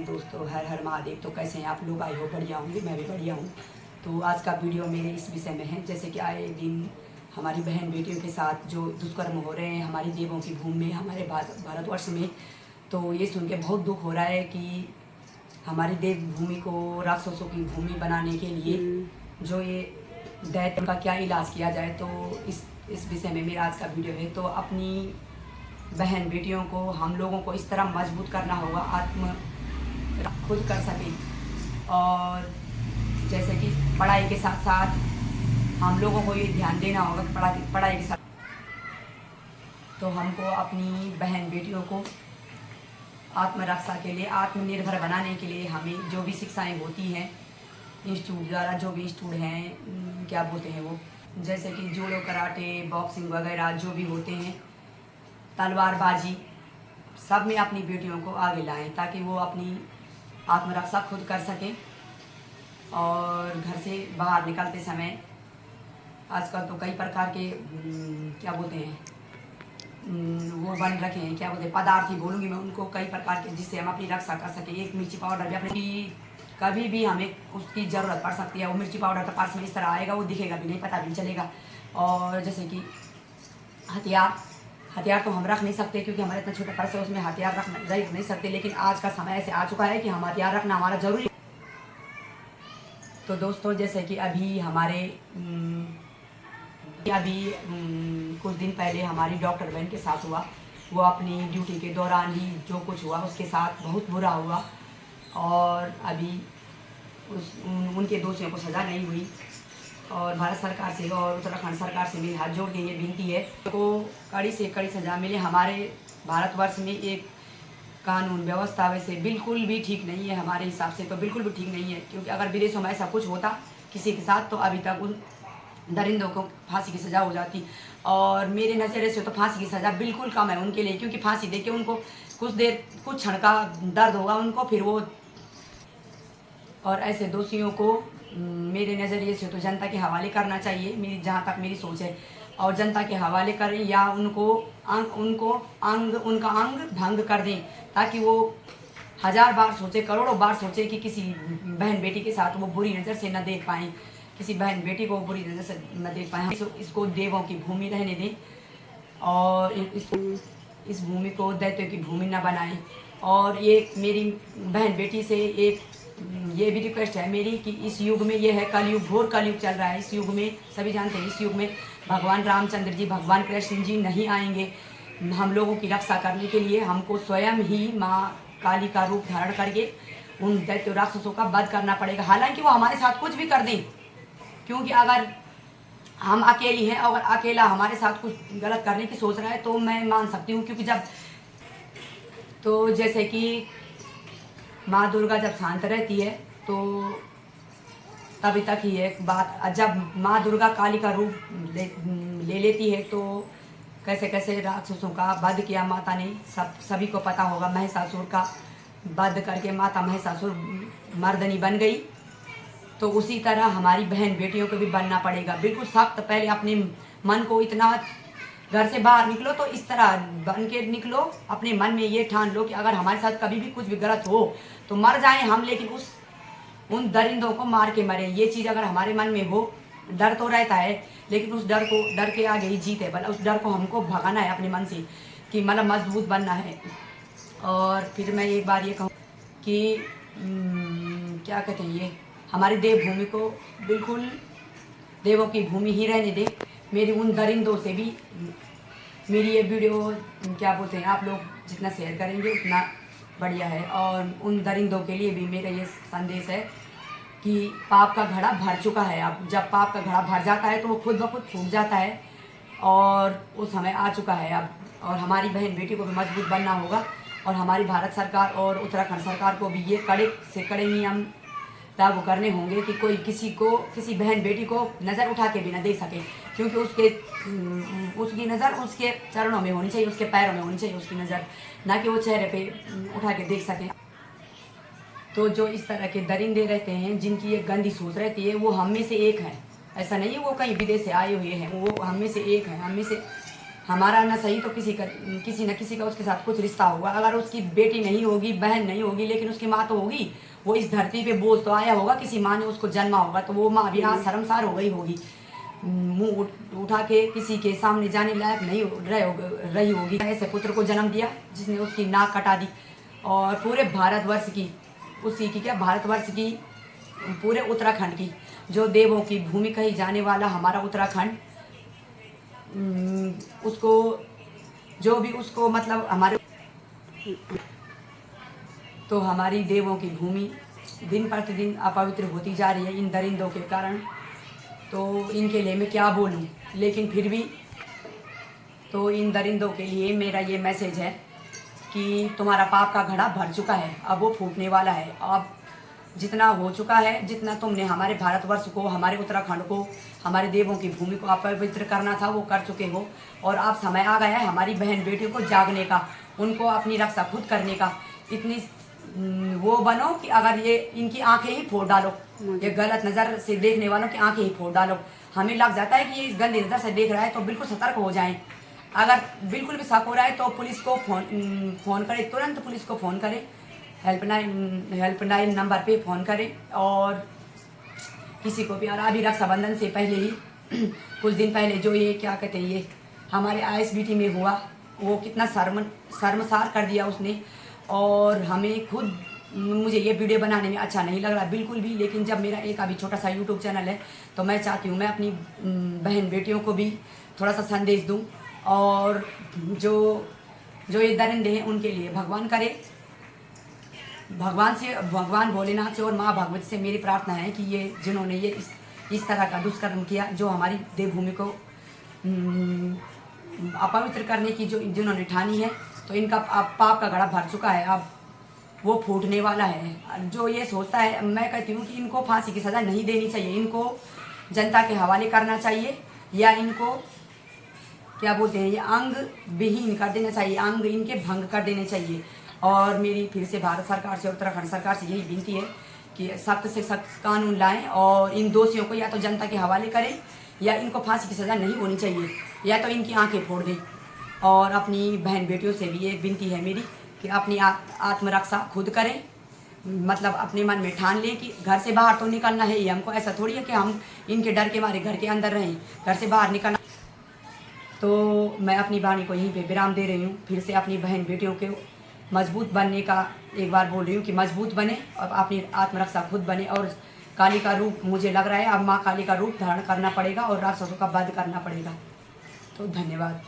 राधे दोस्तों, हर हर महादेव। तो कैसे हैं आप लोग? आई हो बढ़िया होंगे, मैं भी बढ़िया हूँ। तो आज का वीडियो मेरे इस विषय में है, जैसे कि आए दिन हमारी बहन बेटियों के साथ जो दुष्कर्म हो रहे हैं हमारी देवों की भूमि में, हमारे भारतवर्ष में। तो ये सुन के बहुत दुख हो रहा है कि हमारी देव भूमि को राक्षसों की भूमि बनाने के लिए जो ये दैत्य का क्या इलाज किया जाए। तो इस विषय में मेरा आज का वीडियो है। तो अपनी बहन बेटियों को हम लोगों को इस तरह मजबूत करना होगा, आत्म खुद कर सकें। और जैसे कि पढ़ाई के साथ साथ हम लोगों को ये ध्यान देना होगा कि पढ़ाई के साथ तो हमको अपनी बहन बेटियों को आत्मरक्षा के लिए, आत्मनिर्भर बनाने के लिए हमें जो भी शिक्षाएं होती हैं इंस्टीट्यूट द्वारा, जो भी इंस्टीट्यूट हैं क्या बोलते हैं वो, जैसे कि जूडो, कराटे, बॉक्सिंग वगैरह जो भी होते हैं, तलवारबाजी, सब में अपनी बेटियों को आगे लाएं ताकि वो अपनी आत्मरक्षा खुद कर सकें। और घर से बाहर निकलते समय आजकल तो कई प्रकार के क्या बोलते हैं वो बन रखे हैं, क्या बोलते हैं, पदार्थ ही बोलूँगी मैं उनको, कई प्रकार के जिससे हम अपनी रक्षा कर सकें। एक मिर्ची पाउडर भी अपनी कभी भी हमें उसकी ज़रूरत पड़ सकती है। वो मिर्ची पाउडर का पास में इस तरह आएगा, वो दिखेगा भी नहीं, पता भी नहीं चलेगा। और जैसे कि हथियार तो हम रख नहीं सकते क्योंकि हमारे इतना छोटा पर्स है, उसमें हथियार रख नहीं सकते। लेकिन आज का समय ऐसे आ चुका है कि हम हथियार रखना हमारा ज़रूरी है। तो दोस्तों, जैसे कि अभी हमारे कुछ दिन पहले हमारी डॉक्टर बहन के साथ हुआ, वो अपनी ड्यूटी के दौरान ही जो कुछ हुआ उसके साथ बहुत बुरा हुआ। और अभी उनके दोषियों को सज़ा नहीं हुई। और भारत सरकार से और उत्तराखंड सरकार से मेरी हाथ जोड़ के ये विनती है को कड़ी से कड़ी सज़ा मिले। हमारे भारतवर्ष में एक कानून व्यवस्था वैसे बिल्कुल भी ठीक नहीं है, हमारे हिसाब से तो बिल्कुल भी ठीक नहीं है। क्योंकि अगर विदेशों में ऐसा कुछ होता किसी के साथ तो अभी तक उन दरिंदों को फांसी की सज़ा हो जाती। और मेरे नज़रिए से तो फांसी की सज़ा बिल्कुल कम है उनके लिए, क्योंकि फांसी दे के उनको कुछ क्षण का दर्द होगा उनको, फिर वो और ऐसे दोषियों को मेरे नज़रिए से तो जनता के हवाले करना चाहिए, मेरी जहाँ तक मेरी सोच है। और जनता के हवाले करें या उनका अंग भंग कर दें ताकि वो 1000 बार सोचे, करोड़ों बार सोचे कि किसी बहन बेटी के साथ वो बुरी नज़र से न देख पाएँ, किसी बहन बेटी को बुरी नज़र से न देख पाएँ। इसको देवों की भूमि रहने दें और इस भूमि को दैत्यों की भूमि न बनाएं। और ये मेरी बहन बेटी से एक ये भी रिक्वेस्ट है मेरी कि इस युग में ये है कलयुग, घोर कलयुग चल रहा है। इस युग में सभी जानते हैं इस युग में भगवान रामचंद्र जी, भगवान कृष्ण जी नहीं आएंगे हम लोगों की रक्षा करने के लिए। हमको स्वयं ही माँ काली का रूप धारण करके उन दैत्य राक्षसों का वध करना पड़ेगा, हालांकि वो हमारे साथ कुछ भी कर दें। क्योंकि अगर हम अकेली हैं और अकेला हमारे साथ कुछ गलत करने की सोच रहा है तो मैं मान सकती हूँ, क्योंकि जैसे कि माँ दुर्गा जब शांत रहती है तो तभी तक ही एक बात, जब माँ दुर्गा काली का रूप ले लेती है तो कैसे कैसे राक्षसों का वध किया माता ने, सभी को पता होगा। महिषासुर का वध करके माता महिषासुर मर्दनी बन गई। तो उसी तरह हमारी बहन बेटियों को भी बनना पड़ेगा बिल्कुल सख्त। पहले अपने मन को इतना, घर से बाहर निकलो तो इस तरह बन के निकलो, अपने मन में ये ठान लो कि अगर हमारे साथ कभी भी कुछ भी गलत हो तो मर जाएं हम, लेकिन उन दरिंदों को मार के मरें। ये चीज़ अगर हमारे मन में हो, डर तो रहता है लेकिन उस डर के आगे ही जीत है। उस डर को हमको भगाना है अपने मन से कि मतलब मजबूत बनना है। और फिर मैं एक बार ये कहूँ कि क्या कहते हैं, ये हमारी देवभूमि को बिल्कुल देवों की भूमि ही रहने दे। मेरी उन दरिंदों से भी मेरी ये वीडियो क्या बोलते हैं, आप लोग जितना शेयर करेंगे उतना बढ़िया है। और उन दरिंदों के लिए भी मेरा ये संदेश है कि पाप का घड़ा भर चुका है। अब जब पाप का घड़ा भर जाता है तो वो खुद ब खुद फूट जाता है और वो समय आ चुका है अब। और हमारी बहन बेटी को भी मजबूत बनना होगा। और हमारी भारत सरकार और उत्तराखंड सरकार को भी ये कड़े से कड़े नियम लागू करने होंगे कि कोई किसी बहन बेटी को नज़र उठा के भी ना दे सके, क्योंकि उसकी नज़र उसके चरणों में होनी चाहिए, उसके पैरों में होनी चाहिए उसकी नज़र, ना कि वो चेहरे पे उठा के देख सके। तो जो इस तरह के दरिंदे रहते हैं जिनकी एक गंदी सोच रहती है वो हम में से एक है, ऐसा नहीं है वो कहीं विदेश से आए हुए हैं, वो हम में से एक है। हमारा ना सही तो किसी न किसी का उसके साथ कुछ रिश्ता होगा। अगर उसकी बेटी नहीं होगी, बहन नहीं होगी, लेकिन उसकी माँ तो होगी। वो इस धरती पे बोझ तो आया होगा, किसी माँ ने उसको जन्मा होगा, तो वो माँ भी आज शर्मसार हो गई होगी। मुंह उठा के किसी के सामने जाने लायक नहीं रही होगी। ऐसे पुत्र को जन्म दिया जिसने उसकी नाक कटा दी। और पूरे भारतवर्ष की, उसी की क्या, भारतवर्ष की, पूरे उत्तराखंड की, जो देवों की भूमि कही जाने वाला हमारा उत्तराखंड, उसको जो भी उसको मतलब हमारे, तो हमारी देवों की भूमि दिन प्रतिदिन अपवित्र होती जा रही है इन दरिंदों के कारण। तो इनके लिए मैं क्या बोलूं, लेकिन फिर भी तो इन दरिंदों के लिए मेरा ये मैसेज है कि तुम्हारा पाप का घड़ा भर चुका है, अब वो फूटने वाला है। अब जितना हो चुका है, जितना तुमने हमारे भारतवर्ष को, हमारे उत्तराखंड को, हमारे देवों की भूमि को अपवित्र करना था, वो कर चुके हो। और अब समय आ गया है हमारी बहन बेटियों को जागने का, उनको अपनी रक्षा खुद करने का। इतनी वो बनो कि अगर ये इनकी आंखें ही फोड़ डालो, ये गलत नज़र से देखने वालों की आंखें ही फोड़ डालो। हमें लग जाता है कि ये इस गंदी नज़र से देख रहा है, तो बिल्कुल सतर्क हो जाएं। अगर बिल्कुल भी शक हो रहा है तो पुलिस को फ़ोन करें, तुरंत पुलिस को फ़ोन करें, हेल्पलाइन नंबर पे फ़ोन करें। और किसी को भी, और अभी रक्षाबंधन से पहले ही कुछ दिन पहले जो ये क्या कहते हैं, ये हमारे ISBT में हुआ, वो कितना शर्मसार कर दिया उसने। और हमें खुद, मुझे ये वीडियो बनाने में अच्छा नहीं लग रहा बिल्कुल भी, लेकिन जब मेरा एक अभी छोटा सा यूट्यूब चैनल है, तो मैं चाहती हूँ मैं अपनी बहन बेटियों को भी थोड़ा सा संदेश दूँ। और जो ये दरिंदे हैं उनके लिए भगवान करे, भगवान भोलेनाथ से और माँ भगवती से मेरी प्रार्थना है कि ये जिन्होंने ये इस तरह का दुष्कर्म किया, जो हमारी देवभूमि को अपवित्र करने की जिन्होंने ठानी है, तो इनका पाप का घड़ा भर चुका है, अब वो फूटने वाला है। जो ये सोचता है, मैं कहती हूँ कि इनको फांसी की सज़ा नहीं देनी चाहिए, इनको जनता के हवाले करना चाहिए, या इनको क्या बोलते हैं, ये अंग विहीन कर देना चाहिए, अंग इनके भंग कर देने चाहिए। और मेरी फिर से भारत सरकार से, उत्तराखंड सरकार से यही विनती है कि सख्त से सख्त कानून लाएं और इन दोषियों को या तो जनता के हवाले करें, या इनको फांसी की सज़ा नहीं होनी चाहिए, या तो इनकी आंखें फोड़ दें। और अपनी बहन बेटियों से भी एक विनती है मेरी कि अपनी आत्मरक्षा खुद करें, मतलब अपने मन में ठान लें कि घर से बाहर तो निकलना है ही हमको। ऐसा थोड़ी है कि हम इनके डर के मारे घर के अंदर रहें, घर से बाहर निकलना। तो मैं अपनी वाणी को यहीं पे विराम दे रही हूँ। फिर से अपनी बहन बेटियों के मजबूत बनने का एक बार बोल रही हूँ कि मजबूत बने और अपनी आत्मरक्षा खुद बने। और काली का रूप मुझे लग रहा है अब माँ काली का रूप धारण करना पड़ेगा और राक्षसों का वध करना पड़ेगा। तो धन्यवाद।